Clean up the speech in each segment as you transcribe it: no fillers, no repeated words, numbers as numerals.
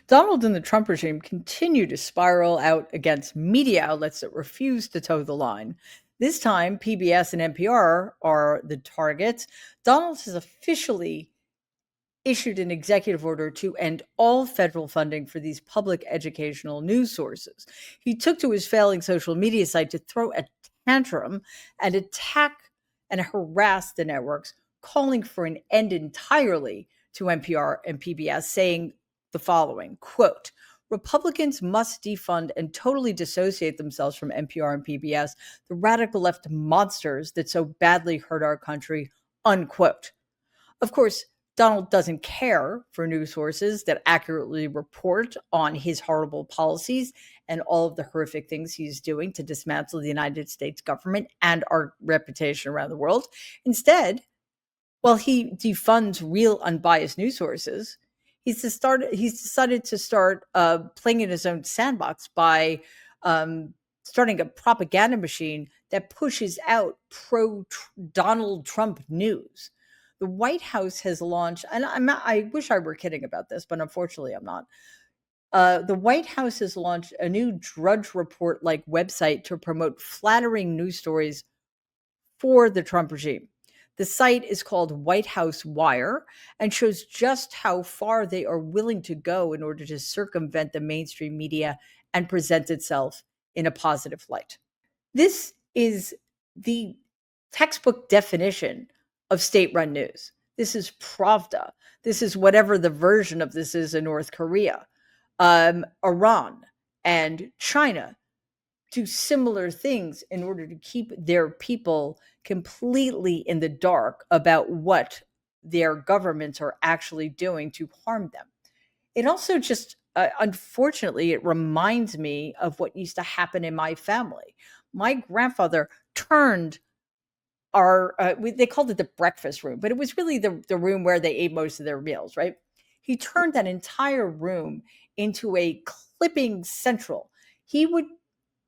Donald and the Trump regime continue to spiral out against media outlets that refuse to toe the line. This time, PBS and NPR are the targets. Donald has officially issued an executive order to end all federal funding for these public educational news sources. He took to his failing social media site to throw a tantrum and attack and harass the networks, calling for an end entirely to NPR and PBS, saying the following quote, Republicans must defund and totally dissociate themselves from NPR and PBS, the radical left monsters that so badly hurt our country, unquote. Of course, Donald doesn't care for news sources that accurately report on his horrible policies and all of the horrific things he's doing to dismantle the United States government and our reputation around the world. Instead, while he defunds real unbiased news sources, he's decided to start playing in his own sandbox by starting a propaganda machine that pushes out pro Donald Trump news. The White House has launched, and I wish I were kidding about this, but unfortunately I'm not. The White House has launched a new Drudge Report like website to promote flattering news stories for the Trump regime. The site is called White House Wire and shows just how far they are willing to go in order to circumvent the mainstream media and present itself in a positive light. This is the textbook definition of state-run news. This is Pravda. This is whatever the version of this is in North Korea. Iran and China do similar things in order to keep their people completely in the dark about what their governments are actually doing to harm them. It also just, unfortunately, it reminds me of what used to happen in my family. My grandfather turned they called it the breakfast room, but it was really the room where they ate most of their meals, right? He turned that entire room into a clipping central. He would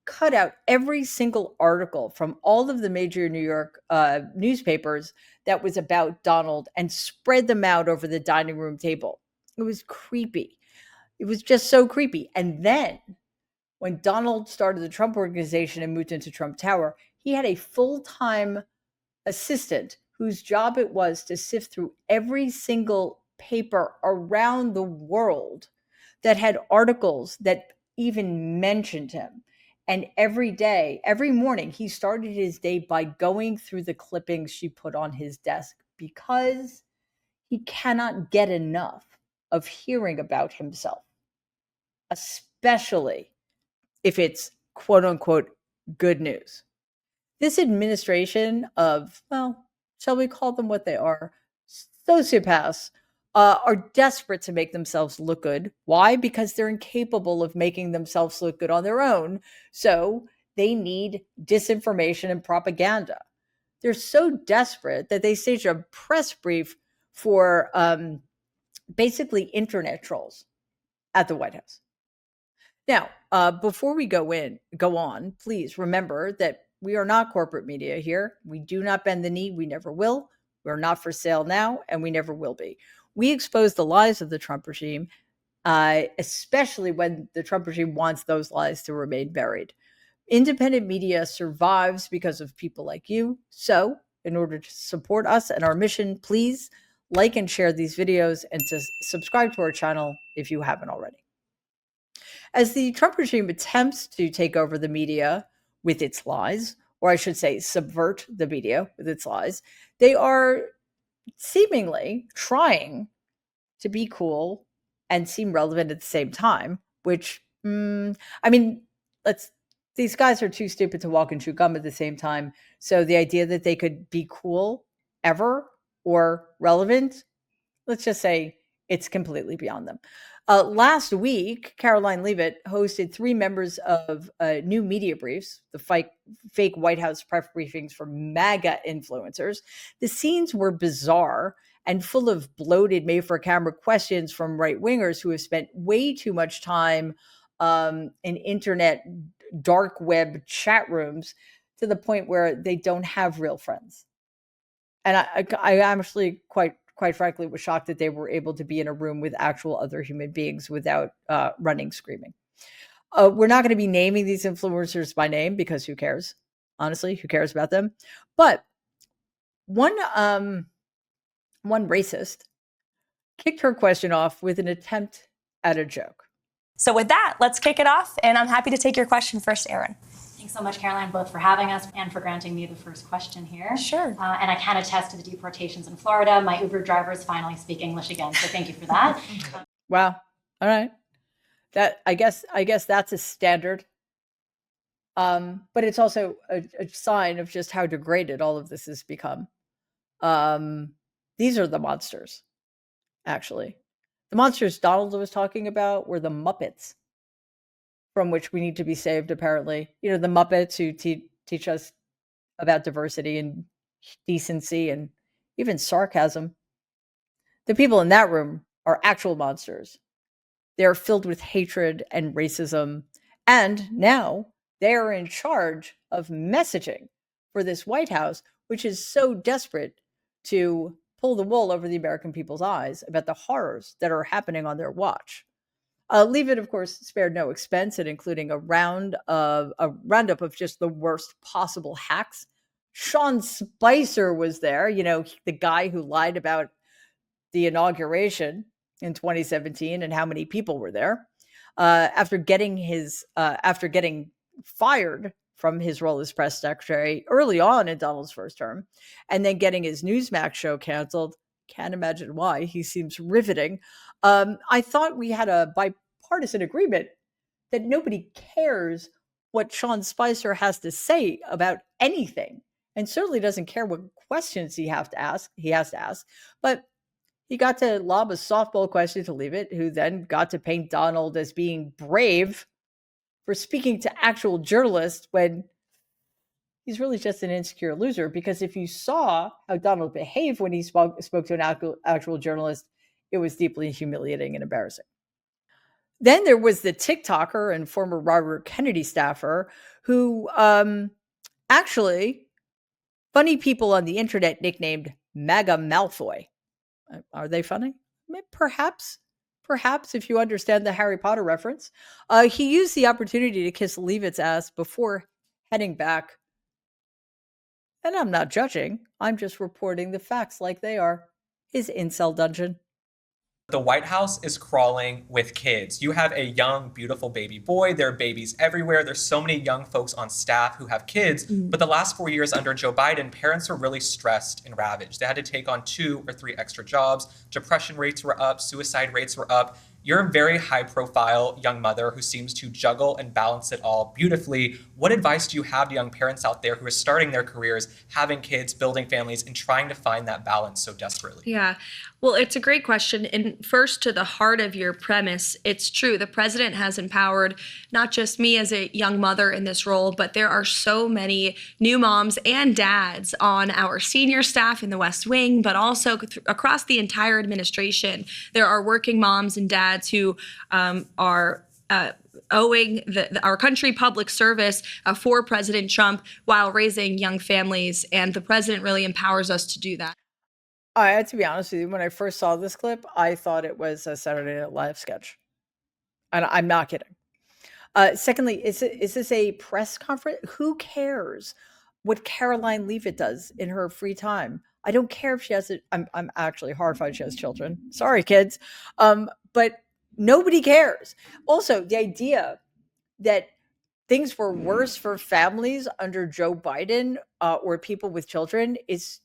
cut out every single article from all of the major New York newspapers that was about Donald and spread them out over the dining room table. It was creepy. It was just so creepy. And then when Donald started the Trump organization and moved into Trump Tower, he had a full-time assistant whose job it was to sift through every single paper around the world that had articles that even mentioned him. And every day, every morning, he started his day by going through the clippings she put on his desk because he cannot get enough of hearing about himself, especially if it's quote unquote good news. This administration of, well, shall we call them what they are? Sociopaths are desperate to make themselves look good. Why? Because they're incapable of making themselves look good on their own. So they need disinformation and propaganda. They're so desperate that they staged a press brief for basically internet trolls at the White House. Now, before we go on, please remember that we are not corporate media here. We do not bend the knee. We never will. We're not for sale now, and we never will be. We expose the lies of the Trump regime, especially when the Trump regime wants those lies to remain buried. Independent media survives because of people like you. So, in order to support us and our mission, please like and share these videos and to subscribe to our channel if you haven't already. As the Trump regime attempts to take over the media with its lies, or I should say, subvert the media with its lies, they are seemingly trying to be cool and seem relevant at the same time, which, I mean, these guys are too stupid to walk and chew gum at the same time. So the idea that they could be cool ever or relevant, let's just say it's completely beyond them. Last week, Caroline Leavitt hosted 3 members of New Media Briefs, the fake White House press briefings for MAGA influencers. The scenes were bizarre and full of bloated, made-for-camera questions from right-wingers who have spent way too much time in internet dark web chat rooms to the point where they don't have real friends. And I'm actually quite quite frankly, was shocked that they were able to be in a room with actual other human beings without running screaming. We're not going to be naming these influencers by name because who cares? Honestly, who cares about them? But one racist kicked her question off with an attempt at a joke. So with that, let's kick it off, and I'm happy to take your question first, Erin. Thanks so much, Caroline, both for having us and for granting me the first question here. Sure. And I can attest to the deportations in Florida. My Uber drivers finally speak English again, so thank you for that. Wow. All right. That I guess that's a standard. But it's also a sign of just how degraded all of this has become. These are the monsters, actually. The monsters Donald was talking about were the Muppets, from which we need to be saved, apparently. You know, the Muppets who teach us about diversity and decency and even sarcasm. The people in that room are actual monsters. They are filled with hatred and racism. And now they are in charge of messaging for this White House, which is so desperate to pull the wool over the American people's eyes about the horrors that are happening on their watch. Leave It, of course, spared no expense in including a roundup of just the worst possible hacks. Sean Spicer was there, you know, the guy who lied about the inauguration in 2017 and how many people were there. After getting fired from his role as press secretary early on in Donald's first term, and then getting his Newsmax show canceled. Can't imagine why. He seems riveting. I thought we had a bipartisan agreement that nobody cares what Sean Spicer has to say about anything, and certainly doesn't care what questions he has to ask. But he got to lob a softball question to Leave It, who then got to paint Donald as being brave for speaking to actual journalists when he's really just an insecure loser. Because if you saw how Donald behaved when he spoke to an actual journalist, it was deeply humiliating and embarrassing. Then there was the TikToker and former Robert Kennedy staffer who actually funny people on the internet nicknamed MAGA Malfoy. Are they funny? Perhaps if you understand the Harry Potter reference. He used the opportunity to kiss Leave It's ass before heading back. And I'm not judging. I'm just reporting the facts like they are. His incel dungeon. The White House is crawling with kids. You have a young, beautiful baby boy. There are babies everywhere. There's so many young folks on staff who have kids. But the last 4 years under Joe Biden, parents were really stressed and ravaged. They had to take on 2 or 3 extra jobs. Depression rates were up. Suicide rates were up. You're a very high-profile young mother who seems to juggle and balance it all beautifully. What advice do you have to young parents out there who are starting their careers, having kids, building families, and trying to find that balance so desperately? Yeah, well, it's a great question. And first, to the heart of your premise, it's true. The president has empowered not just me as a young mother in this role, but there are so many new moms and dads on our senior staff in the West Wing, but also across the entire administration. There are working moms and dads who are owing our country public service for President Trump while raising young families, and the president really empowers us to do that. I had to be honest with you, when I first saw this clip, I thought it was a Saturday Night Live sketch. And I'm not kidding. Secondly, is this a press conference? Who cares what Caroline Leavitt does in her free time? I don't care if she has it. I'm actually horrified she has children. Sorry, kids. But nobody cares. Also, the idea that things were worse for families under Joe Biden or people with children is,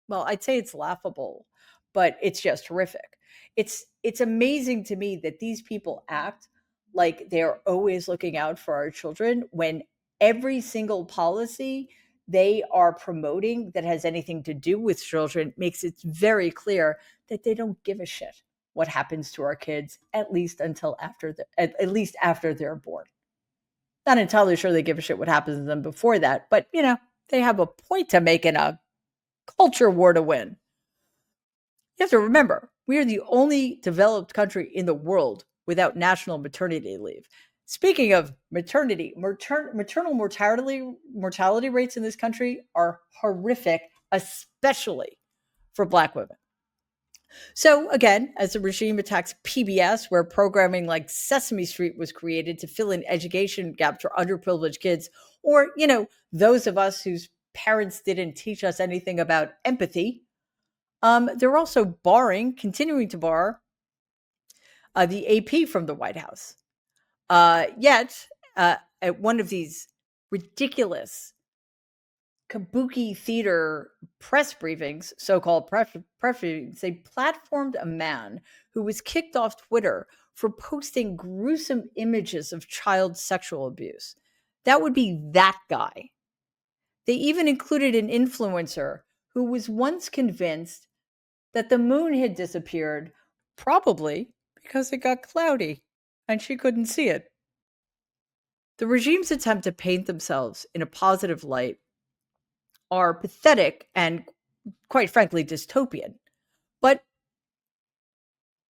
well, I'd say it's laughable, but it's just horrific. It's amazing to me that these people act like they're always looking out for our children when every single policy they are promoting that has anything to do with children makes it very clear that they don't give a shit what happens to our kids, at least after they're born. Not entirely sure they give a shit what happens to them before that, but they have a point to make in a culture war to win. You have to remember, we are the only developed country in the world without national maternity leave. Speaking of maternity, maternal mortality rates in this country are horrific, especially for Black women. So, again, as the regime attacks PBS, where programming like Sesame Street was created to fill in education gaps for underprivileged kids, or, those of us whose parents didn't teach us anything about empathy, they're also continuing to bar the AP from the White House. Yet, at one of these ridiculous kabuki theater press briefings, so-called press briefings, they platformed a man who was kicked off Twitter for posting gruesome images of child sexual abuse. That would be that guy. They even included an influencer who was once convinced that the moon had disappeared, probably because it got cloudy and she couldn't see it. The regime's attempt to paint themselves in a positive light are pathetic and, quite frankly, dystopian. But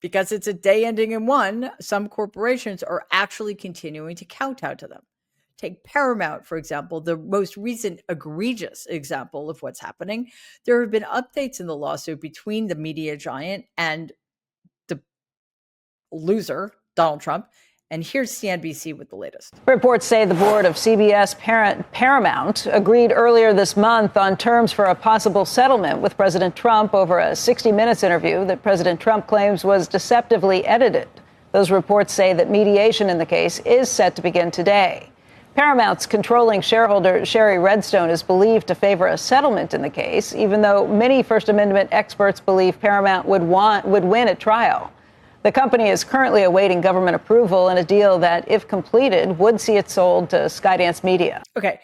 because it's a day ending in one, some corporations are actually continuing to kowtow to them. Take Paramount, for example, the most recent egregious example of what's happening. There have been updates in the lawsuit between the media giant and the loser, Donald Trump. And here's CNBC with the latest. Reports say the board of CBS parent Paramount agreed earlier this month on terms for a possible settlement with President Trump over a 60 Minutes interview that President Trump claims was deceptively edited. Those reports say that mediation in the case is set to begin today. Paramount's controlling shareholder, Sherry Redstone, is believed to favor a settlement in the case, even though many First Amendment experts believe Paramount would win at trial. The company is currently awaiting government approval in a deal that, if completed, would see it sold to Skydance Media. Okay.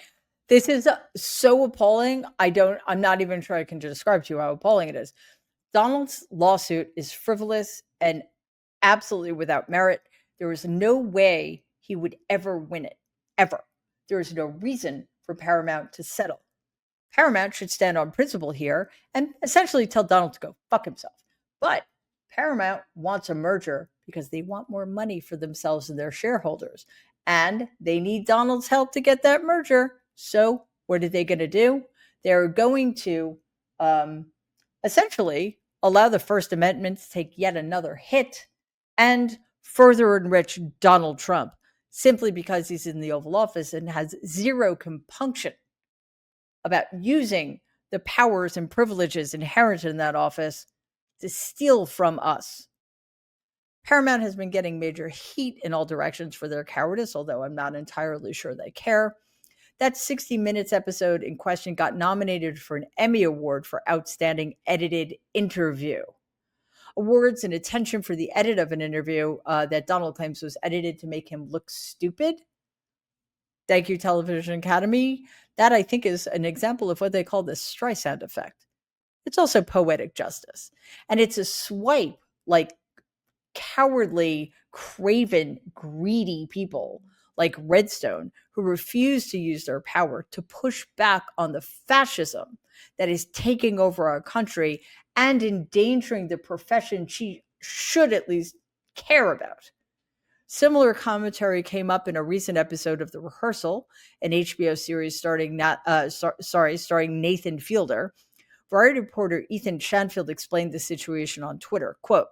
This is so appalling. I'm not even sure I can describe to you how appalling it is. Donald's lawsuit is frivolous and absolutely without merit. There is no way he would ever win it, ever. There is no reason for Paramount to settle. Paramount should stand on principle here and essentially tell Donald to go fuck himself. But Paramount wants a merger because they want more money for themselves and their shareholders. And they need Donald's help to get that merger. So what are they going to do? They're going to essentially allow the First Amendment to take yet another hit and further enrich Donald Trump simply because he's in the Oval Office and has zero compunction about using the powers and privileges inherent in that office to steal from us. Paramount has been getting major heat in all directions for their cowardice, although I'm not entirely sure they care. That 60 Minutes episode in question got nominated for an Emmy Award for Outstanding Edited Interview. Awards and attention for the edit of an interview that Donald claims was edited to make him look stupid. Thank you, Television Academy. That, I think, is an example of what they call the Streisand effect. It's also poetic justice. And it's a swipe like cowardly, craven, greedy people like Redstone who refuse to use their power to push back on the fascism that is taking over our country and endangering the profession she should at least care about. Similar commentary came up in a recent episode of The Rehearsal, an HBO series starring Nathan Fielder. Variety reporter Ethan Shanfield explained the situation on Twitter. Quote,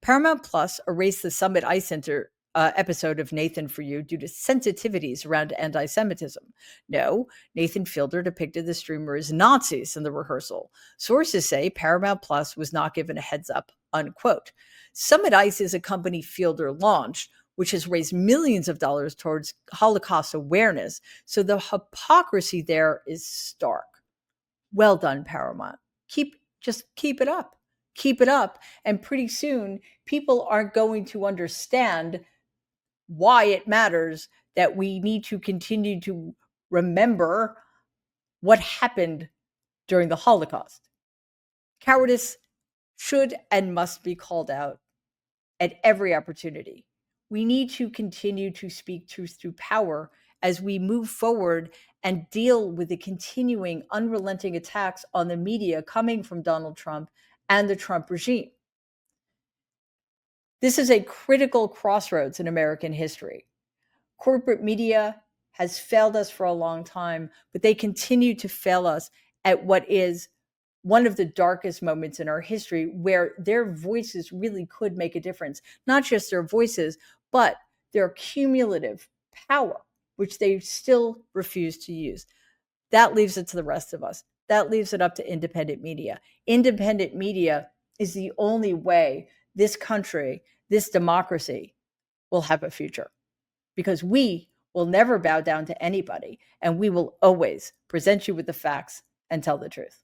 Paramount Plus erased the Summit Ice Center episode of Nathan for You due to sensitivities around anti-Semitism. No, Nathan Fielder depicted the streamer as Nazis in The Rehearsal. Sources say Paramount Plus was not given a heads up, unquote. Summit Ice is a company Fielder launched, which has raised millions of dollars towards Holocaust awareness. So the hypocrisy there is stark. Well done, Paramount. Just keep it up. Keep it up. And pretty soon, people aren't going to understand why it matters that we need to continue to remember what happened during the Holocaust. Cowardice should and must be called out at every opportunity. We need to continue to speak truth through power as we move forward and deal with the continuing unrelenting attacks on the media coming from Donald Trump and the Trump regime. This is a critical crossroads in American history. Corporate media has failed us for a long time, but they continue to fail us at what is one of the darkest moments in our history where their voices really could make a difference. Not just their voices, but their cumulative power, which they still refuse to use. That leaves it to the rest of us. That leaves it up to independent media. Independent media is the only way this country, this democracy, will have a future, because we will never bow down to anybody, and we will always present you with the facts and tell the truth.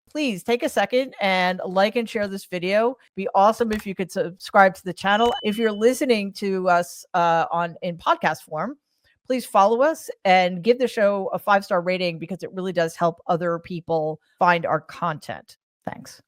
Please take a second and like and share this video. It'd be awesome if you could subscribe to the channel. If you're listening to us in podcast form, please follow us and give the show a 5-star rating, because it really does help other people find our content. Thanks.